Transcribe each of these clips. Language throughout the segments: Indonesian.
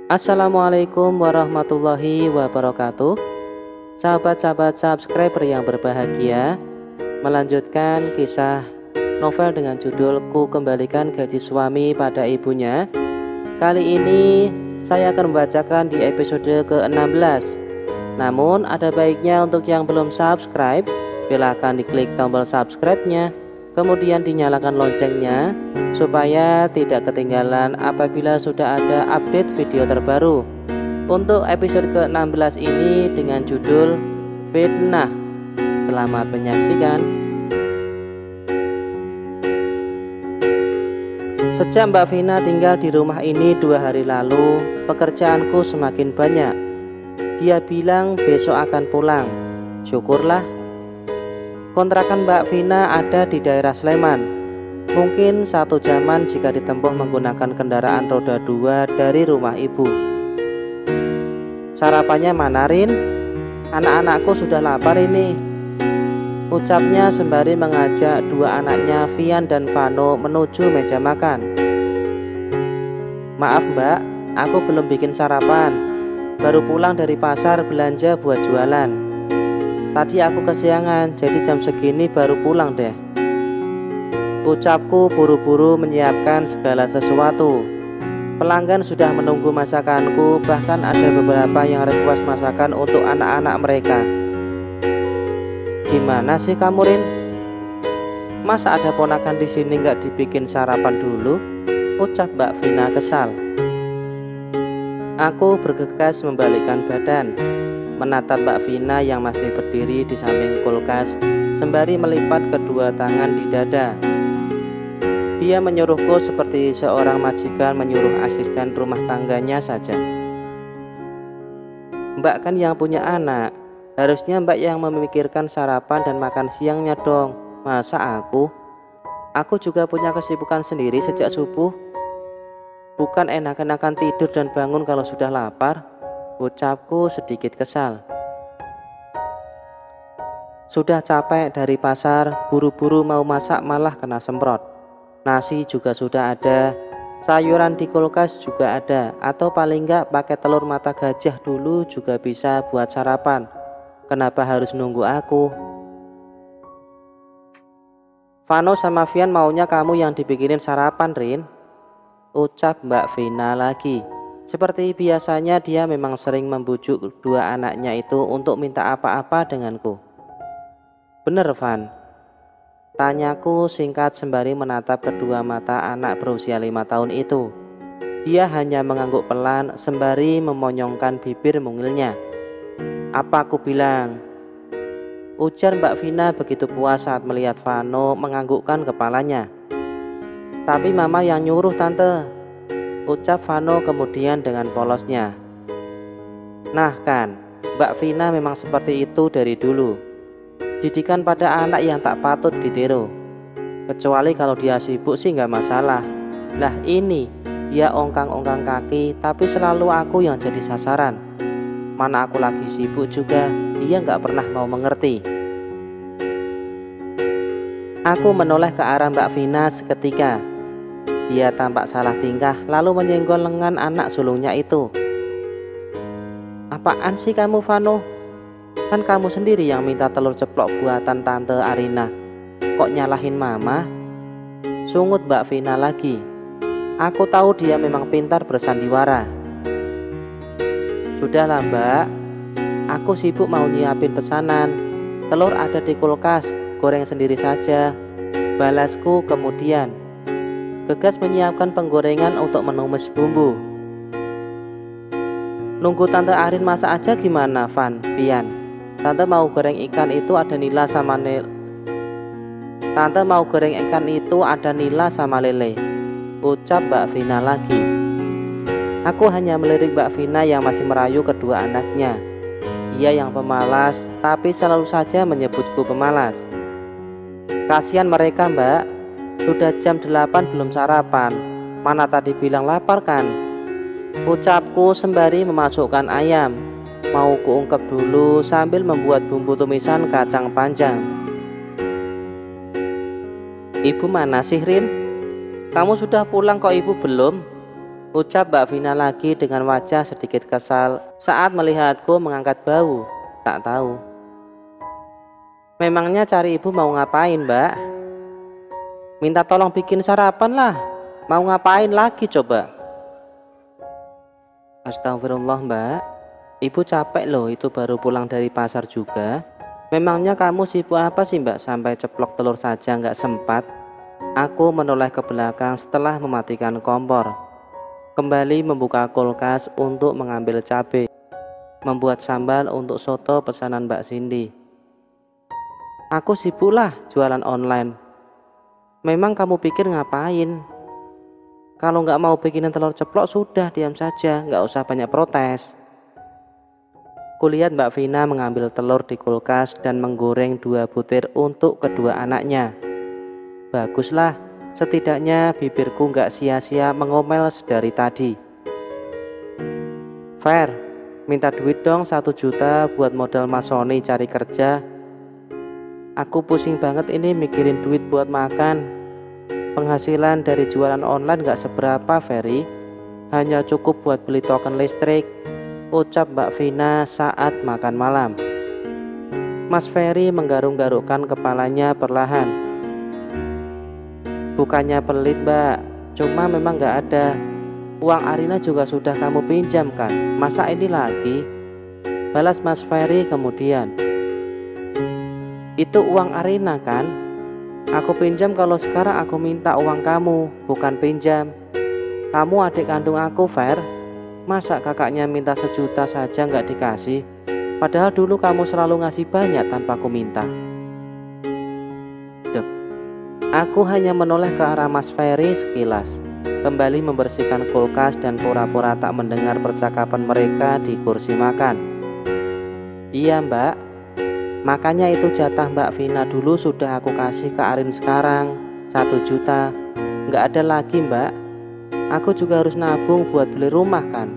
Assalamualaikum warahmatullahi wabarakatuh. Sahabat-sahabat subscriber yang berbahagia, melanjutkan kisah novel dengan judul Ku Kembalikan Gaji Suami Pada Ibunya. Kali ini saya akan membacakan di episode ke-16. Namun ada baiknya untuk yang belum subscribe, silakan diklik tombol subscribe-nya, kemudian dinyalakan loncengnya supaya tidak ketinggalan apabila sudah ada update video terbaru. Untuk episode ke-16 ini dengan judul Fitnah. Selamat menyaksikan. Sejak Mbak Vina tinggal di rumah ini 2 hari lalu, pekerjaanku semakin banyak. Dia bilang besok akan pulang. Syukurlah. Kontrakan Mbak Vina ada di daerah Sleman. Mungkin 1 jaman jika ditempuh menggunakan kendaraan roda 2 dari rumah ibu. Sarapannya mana, Rin? Anak-anakku sudah lapar ini, ucapnya sembari mengajak 2 anaknya Vian dan Vano menuju meja makan. Maaf Mbak, aku belum bikin sarapan. Baru pulang dari pasar belanja buat jualan. Tadi aku kesiangan, jadi jam segini baru pulang deh, ucapku buru-buru menyiapkan segala sesuatu. Pelanggan sudah menunggu masakanku, bahkan ada beberapa yang request masakan untuk anak-anak mereka. Gimana sih kamu, Rin? Masa ada ponakan di sini nggak dibikin sarapan dulu? Ucap Mbak Vina kesal. Aku bergegas membalikkan badan, menatap Mbak Vina yang masih berdiri di samping kulkas, sembari melipat kedua tangan di dada. Dia menyuruhku seperti seorang majikan menyuruh asisten rumah tangganya saja. Mbak kan yang punya anak, harusnya Mbak yang memikirkan sarapan dan makan siangnya dong. Masa aku? Aku juga punya kesibukan sendiri sejak subuh. Bukan enak-enakan tidur dan bangun kalau sudah lapar, ucapku sedikit kesal. Sudah capek dari pasar, buru-buru mau masak malah kena semprot. Nasi juga sudah ada, sayuran di kulkas juga ada, atau paling enggak pakai telur mata gajah dulu juga bisa buat sarapan. Kenapa harus nunggu aku? Vano sama Vian maunya kamu yang dibikinin sarapan, Rin, ucap Mbak Vina lagi. Seperti biasanya dia memang sering membujuk 2 anaknya itu untuk minta apa-apa denganku. Bener Van? Tanyaku singkat sembari menatap kedua mata anak berusia 5 tahun itu. Dia hanya mengangguk pelan sembari memonyongkan bibir mungilnya. Apa aku bilang? Ujar Mbak Vina begitu puas saat melihat Vano menganggukkan kepalanya. Tapi mama yang nyuruh tante, ucap Vano kemudian dengan polosnya. Nah kan, Mbak Vina memang seperti itu dari dulu. Didikan pada anak yang tak patut ditiru. Kecuali kalau dia sibuk sih nggak masalah. Lah ini, dia ongkang-ongkang kaki tapi selalu aku yang jadi sasaran. Mana aku lagi sibuk juga, dia nggak pernah mau mengerti. Aku menoleh ke arah Mbak Vina seketika. Dia tampak salah tingkah lalu menyenggol lengan anak sulungnya itu. Apaan sih kamu Vano? Kan kamu sendiri yang minta telur ceplok buatan Tante Arina. Kok nyalahin mama? Sungut Mbak Vina lagi. Aku tahu dia memang pintar bersandiwara. Sudahlah Mbak, aku sibuk mau nyiapin pesanan. Telur ada di kulkas, goreng sendiri saja, balasku kemudian. Gegas menyiapkan penggorengan untuk menumis bumbu. Nunggu Tante Arin masak aja gimana Van, Vian? Tante mau goreng ikan itu ada nila sama lele, ucap Mbak Vina lagi. Aku hanya melirik Mbak Vina yang masih merayu kedua anaknya. Dia yang pemalas, tapi selalu saja menyebutku pemalas. Kasihan mereka Mbak, sudah jam 8 belum sarapan. Mana tadi bilang lapar kan? Ucapku sembari memasukkan ayam. Mau kuungkep dulu sambil membuat bumbu tumisan kacang panjang. Ibu mana sih Rin? Kamu sudah pulang kok ibu belum? ucap Mbak Vina lagi dengan wajah sedikit kesal saat melihatku mengangkat bau. Tak tahu. Memangnya cari ibu mau ngapain, Mbak? Minta tolong bikin sarapan lah. Mau ngapain lagi coba? Astagfirullah, Mbak. Ibu capek loh, itu baru pulang dari pasar juga. Memangnya kamu sibuk apa sih, Mbak, sampai ceplok telur saja nggak sempat? Aku menoleh ke belakang setelah mematikan kompor. Kembali membuka kulkas untuk mengambil cabai. Membuat sambal untuk soto pesanan Mbak Cindy. Aku sibuk lah jualan online. Memang kamu pikir ngapain? Kalau nggak mau bikinin telur ceplok sudah diam saja, nggak usah banyak protes. Kulihat Mbak Vina mengambil telur di kulkas dan menggoreng 2 butir untuk kedua anaknya. Baguslah, setidaknya bibirku nggak sia-sia mengomel sedari tadi. Fer, minta duit dong 1 juta buat modal Mas Sony cari kerja. Aku pusing banget ini mikirin duit buat makan. Penghasilan dari jualan online gak seberapa, Ferry. Hanya cukup buat beli token listrik, ucap Mbak Vina saat makan malam. Mas Ferry menggaruk-garukkan kepalanya perlahan. Bukannya pelit, Mbak, cuma memang gak ada. Uang Arina juga sudah kamu pinjam kan? Masa ini lagi? Balas Mas Ferry kemudian. Itu uang Arina kan? Aku pinjam kalau sekarang aku minta uang kamu, bukan pinjam. Kamu adik kandung aku, Fer. Masa kakaknya minta 1 juta saja nggak dikasih? Padahal dulu kamu selalu ngasih banyak tanpa aku minta. Dek. Aku hanya menoleh ke arah Mas Ferry sekilas. Kembali membersihkan kulkas dan pura-pura tak mendengar percakapan mereka di kursi makan. Iya, Mbak. Makanya itu jatah Mbak Vina dulu sudah aku kasih ke Arin sekarang 1 juta. Nggak ada lagi, Mbak. Aku juga harus nabung buat beli rumah kan.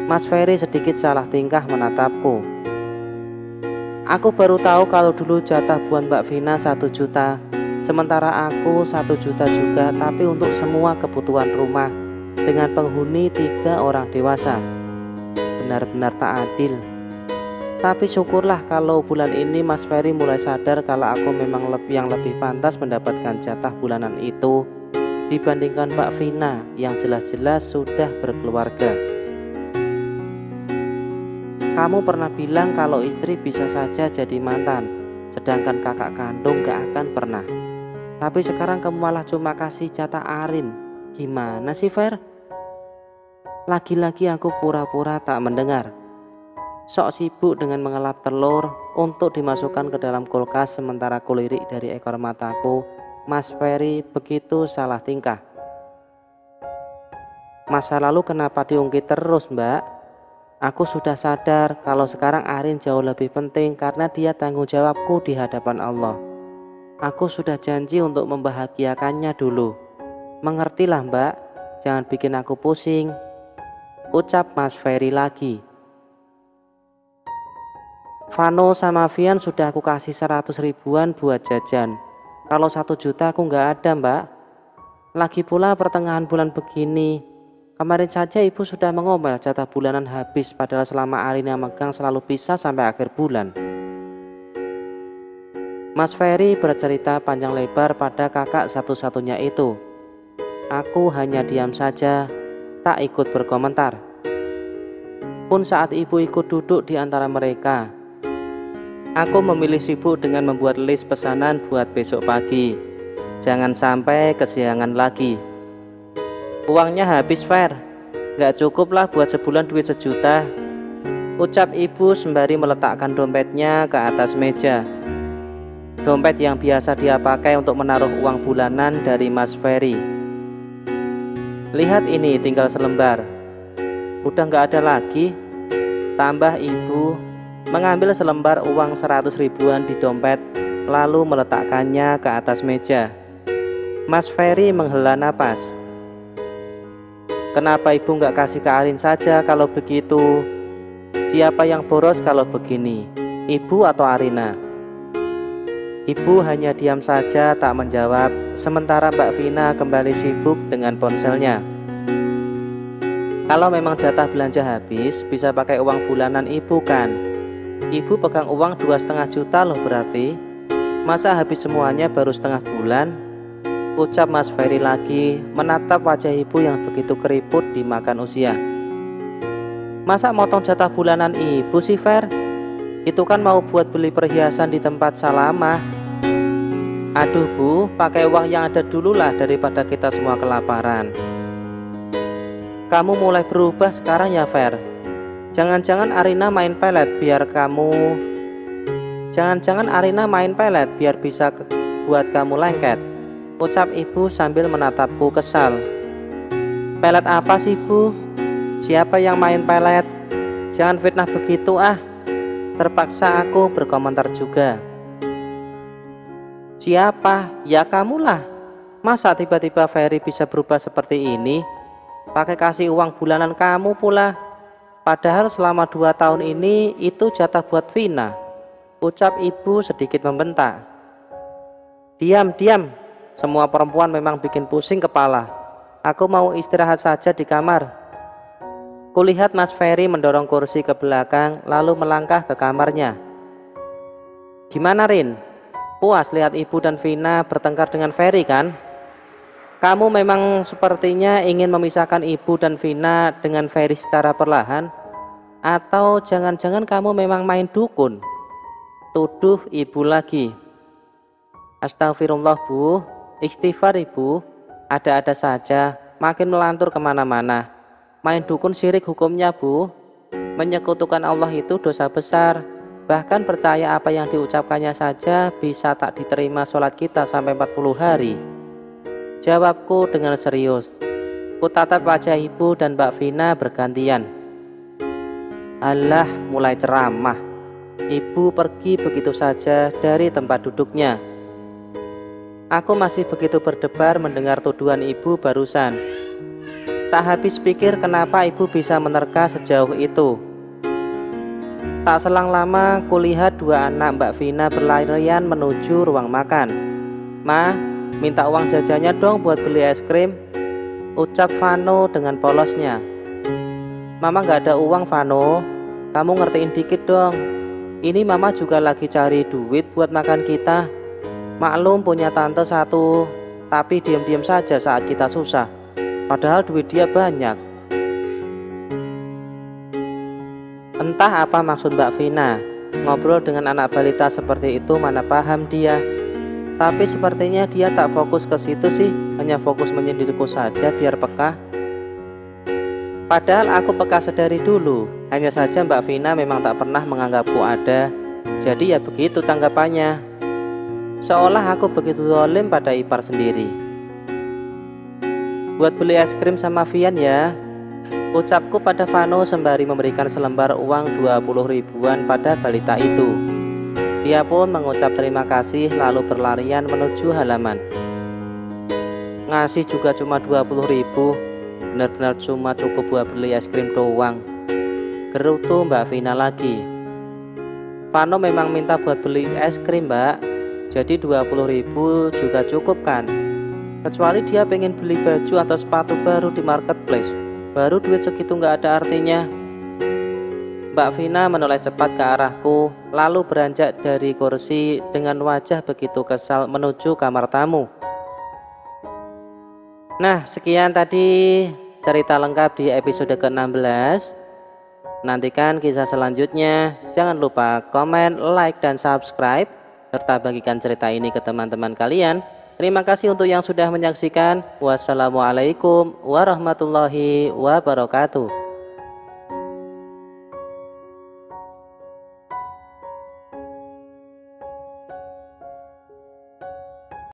Mas Ferry sedikit salah tingkah menatapku. Aku baru tahu kalau dulu jatah buat Mbak Vina 1 juta. Sementara aku 1 juta juga, tapi untuk semua kebutuhan rumah dengan penghuni 3 orang dewasa. Benar-benar tak adil. Tapi syukurlah kalau bulan ini Mas Ferry mulai sadar kalau aku memang yang lebih pantas mendapatkan jatah bulanan itu dibandingkan Mbak Vina yang jelas-jelas sudah berkeluarga. Kamu pernah bilang kalau istri bisa saja jadi mantan, sedangkan kakak kandung gak akan pernah. Tapi sekarang kamu malah cuma kasih jatah Arin. Gimana sih, Fer? Lagi-lagi aku pura-pura tak mendengar. Sok sibuk dengan mengelap telur untuk dimasukkan ke dalam kulkas sementara kulirik dari ekor mataku. Mas Ferry begitu salah tingkah. Masa lalu kenapa diungkit terus, Mbak? Aku sudah sadar kalau sekarang Arin jauh lebih penting karena dia tanggung jawabku di hadapan Allah. Aku sudah janji untuk membahagiakannya dulu. Mengertilah, Mbak, jangan bikin aku pusing, ucap Mas Ferry lagi. Vano sama Vian sudah aku kasih 100 ribuan buat jajan. Kalau 1 juta aku nggak ada, Mbak. Lagi pula pertengahan bulan begini. Kemarin saja ibu sudah mengomel jatah bulanan habis, padahal selama Arina megang selalu bisa sampai akhir bulan. Mas Ferry bercerita panjang lebar pada kakak satu-satunya itu. Aku hanya diam saja, tak ikut berkomentar. Pun saat ibu ikut duduk di antara mereka, aku memilih sibuk dengan membuat list pesanan buat besok pagi. Jangan sampai kesiangan lagi. Uangnya habis, Fer. Gak cukup lah buat sebulan duit 1 juta, ucap ibu sembari meletakkan dompetnya ke atas meja. Dompet yang biasa dia pakai untuk menaruh uang bulanan dari Mas Ferry. Lihat ini, tinggal selembar. Udah gak ada lagi, tambah ibu mengambil selembar uang 100 ribuan di dompet lalu meletakkannya ke atas meja. Mas Ferry menghela napas. Kenapa ibu nggak kasih ke Arin saja kalau begitu? Siapa yang boros kalau begini? Ibu atau Arina? Ibu hanya diam saja tak menjawab, sementara Mbak Vina kembali sibuk dengan ponselnya. Kalau memang jatah belanja habis, bisa pakai uang bulanan ibu kan? Ibu pegang uang 2,5 juta loh berarti. Masa habis semuanya baru setengah bulan? Ucap Mas Ferry lagi menatap wajah ibu yang begitu keriput dimakan usia. Masa motong jatah bulanan ibu sih Fer? Itu kan mau buat beli perhiasan di tempat Salamah. Aduh Bu, pakai uang yang ada dulu lah daripada kita semua kelaparan. Kamu mulai berubah sekarang ya Fer. Jangan-jangan Arina main pelet biar bisa buat kamu lengket. Ucap ibu sambil menatapku kesal. Pelet apa sih Bu? Siapa yang main pelet? Jangan fitnah begitu ah. Terpaksa aku berkomentar juga. Siapa? Ya kamulah. Masa tiba-tiba Ferry bisa berubah seperti ini? Pakai kasih uang bulanan kamu pula. Padahal selama 2 tahun ini itu jatah buat Vina. Ucap ibu sedikit membentak. Diam. Semua perempuan memang bikin pusing kepala. Aku mau istirahat saja di kamar. Kulihat Mas Ferry mendorong kursi ke belakang lalu melangkah ke kamarnya. Gimana Rin? Puas lihat ibu dan Vina bertengkar dengan Ferry kan? Kamu memang sepertinya ingin memisahkan ibu dan Vina dengan Ferry secara perlahan? Atau jangan-jangan kamu memang main dukun? Tuduh ibu lagi. Astagfirullah Bu, istighfar ibu. Ada-ada saja, makin melantur kemana-mana. Main dukun syirik hukumnya Bu. Menyekutukan Allah itu dosa besar. Bahkan percaya apa yang diucapkannya saja bisa tak diterima sholat kita sampai 40 hari. Jawabku dengan serius. Kutatap wajah ibu dan Mbak Vina bergantian. Alah, mulai ceramah. Ibu pergi begitu saja dari tempat duduknya. Aku masih begitu berdebar mendengar tuduhan ibu barusan. Tak habis pikir kenapa ibu bisa menerka sejauh itu. Tak selang lama kulihat 2 anak Mbak Vina berlarian menuju ruang makan. Ma, minta uang jajannya dong buat beli es krim. Ucap Vano dengan polosnya. Mama gak ada uang Vano. Kamu ngertiin dikit dong. Ini mama juga lagi cari duit buat makan kita. Maklum punya tante satu, tapi diam-diam saja saat kita susah. Padahal duit dia banyak. Entah apa maksud Mbak Vina. Ngobrol dengan anak balita seperti itu mana paham dia. Tapi sepertinya dia tak fokus ke situ sih. Hanya fokus menyindirku saja biar peka. Padahal aku peka sedari dulu. Hanya saja Mbak Vina memang tak pernah menganggapku ada. Jadi ya begitu tanggapannya. Seolah aku begitu zalim pada ipar sendiri. Buat beli es krim sama Vian ya. Ucapku pada Vano sembari memberikan selembar uang 20 ribuan pada balita itu. Dia pun mengucap terima kasih lalu berlarian menuju halaman. Ngasih juga cuma 20 ribu. Benar-benar cuma cukup buat beli es krim doang. Gerutu Mbak Vina lagi. Vano memang minta buat beli es krim Mbak. Jadi 20 ribu juga cukup kan? Kecuali dia pengen beli baju atau sepatu baru di marketplace. Baru duit segitu nggak ada artinya. Mbak Vina menoleh cepat ke arahku, lalu beranjak dari kursi dengan wajah begitu kesal menuju kamar tamu. Nah, sekian tadi cerita lengkap di episode ke-16. Nantikan kisah selanjutnya. Jangan lupa komen, like, dan subscribe, serta bagikan cerita ini ke teman-teman kalian. Terima kasih untuk yang sudah menyaksikan. Wassalamualaikum warahmatullahi wabarakatuh.